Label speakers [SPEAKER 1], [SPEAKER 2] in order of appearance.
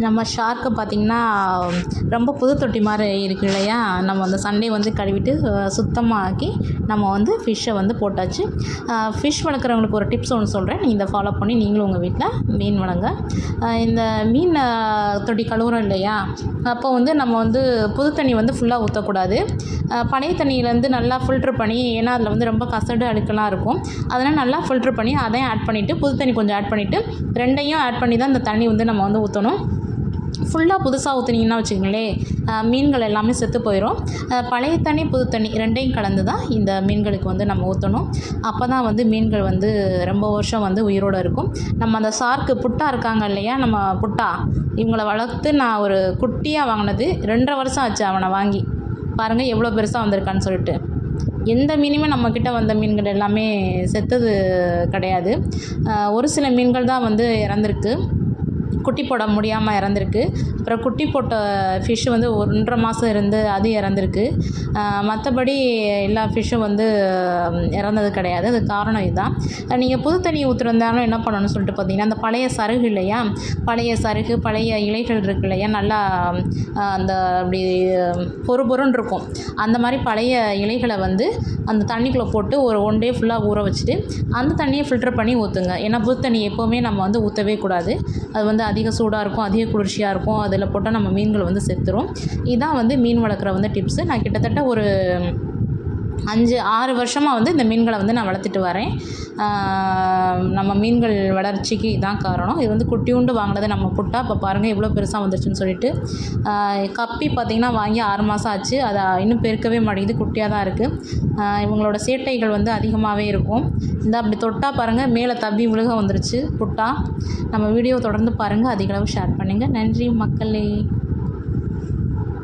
[SPEAKER 1] நம்ம ஷார்க்கு பார்த்திங்கன்னா ரொம்ப புது தொட்டி மாதிரி இருக்குது இல்லையா. நம்ம அந்த சண்டே வந்து கழுவிட்டு சுத்தமாக ஆக்கி நம்ம வந்து ஃபிஷ்ஷை வந்து போட்டாச்சு. ஃபிஷ் வளர்க்குறவங்களுக்கு ஒரு டிப்ஸ் ஒன்று சொல்கிறேன், நீங்கள் இதை ஃபாலோ பண்ணி நீங்களும் உங்கள் வீட்டில் மீன் வளங்க. இந்த மீன் தொட்டி கழுவுறோம் இல்லையா, அப்போ வந்து நம்ம வந்து புது தண்ணி வந்து ஃபுல்லாக ஊற்றக்கூடாது. பழைய தண்ணியிலேருந்து நல்லா ஃபில்ட்ரு பண்ணி, ஏன்னா அதில் வந்து ரொம்ப கசடு அழுக்கெல்லாம் இருக்கும், அதனால் நல்லா ஃபில்ட்ரு பண்ணி அதையும் ஆட் பண்ணிவிட்டு புது தண்ணி கொஞ்சம் ஆட் பண்ணிவிட்டு ரெண்டையும் ஆட் பண்ணி தான் இந்த தண்ணி வந்து நம்ம வந்து ஊற்றணும். ஃபுல்லாக புதுசாக ஊற்றுனீங்கன்னா வச்சுக்கோங்களேன், மீன்கள் எல்லாமே செத்து போயிடும். பழைய தண்ணி புது தண்ணி ரெண்டையும் கலந்து தான் இந்த மீன்களுக்கு வந்து நம்ம ஊற்றணும். அப்போ தான் வந்து மீன்கள் வந்து ரொம்ப வருஷம் வந்து உயிரோடு இருக்கும். நம்ம அந்த ஷார்க்கு புட்டா இருக்காங்க இல்லையா, நம்ம புட்டா இவங்கள வளர்த்து நான் ஒரு குட்டியாக வாங்கினது 2.5 வருஷம் ஆச்சு அவனை வாங்கி. பாருங்கள் எவ்வளோ பெருசாக வந்திருக்கான்னு சொல்லிட்டு. எந்த மீனுமே நம்மக்கிட்ட வந்த மீன்கள் எல்லாமே செத்தது கிடையாது. ஒரு சில மீன்கள் தான் வந்து இறந்துருக்கு, குட்டி போட முடியாமல் இறந்துருக்கு. அப்புறம் குட்டி போட்ட ஃபிஷ்ஷு வந்து 1.5 மாதம் இருந்து அது இறந்துருக்கு. மற்றபடி எல்லா ஃபிஷ்ஷும் வந்து இறந்தது கிடையாது. அது காரணம் இதுதான். நீங்கள் புது தண்ணி ஊற்றுறந்தாலும் என்ன பண்ணணும்னு சொல்லிட்டு பார்த்தீங்கன்னா, அந்த பழைய சருகு இல்லையா, பழைய சருகு பழைய இலைகள் இருக்கு இல்லையா, நல்லா அந்த அப்படி பொறுன்னு இருக்கும், அந்த மாதிரி பழைய இலைகளை வந்து அந்த தண்ணிக்குள்ளே போட்டு ஒரு 1 டே ஃபுல்லாக ஊற வச்சுட்டு அந்த தண்ணியை ஃபில்டர் பண்ணி ஊற்றுங்க. ஏன்னா புது தண்ணி எப்போவுமே நம்ம வந்து ஊற்றவே கூடாது. அது வந்து அதிக சூடாக இருக்கும், அதிக குளிர்ச்சியாக இருக்கும், அதில் போட்டால் நம்ம மீன்கள் வந்து செத்துரும். இதுதான் வந்து மீன் வளர்க்குற வந்து டிப்ஸு. நான் கிட்டத்தட்ட ஒரு 5-6 வருஷமாக வந்து இந்த மீன்களை வந்து நான் வளர்த்துட்டு வரேன். நம்ம மீன்கள் வளர்ச்சிக்கு இதான் காரணம். இது வந்து குட்டியுண்டு வாங்கினது நம்ம புட்டா. இப்போ பாருங்கள் எவ்வளோ பெருசாக வந்துருச்சுன்னு சொல்லிட்டு. கப்பி பார்த்திங்கன்னா வாங்கி 6 மாதம் ஆச்சு, அதை இன்னும் பெருக்கவே மாட்டேங்குது, குட்டியாக தான் இருக்குது. இவங்களோட சேட்டைகள் வந்து அதிகமாகவே இருக்கும். இந்த அப்படி தொட்டால் பாருங்கள் மேலே தப்பி விழுக வந்துருச்சு புட்டா. நம்ம வீடியோ தொடர்ந்து பாருங்கள், அதிகளவு ஷேர் பண்ணுங்கள். நன்றி மக்களே.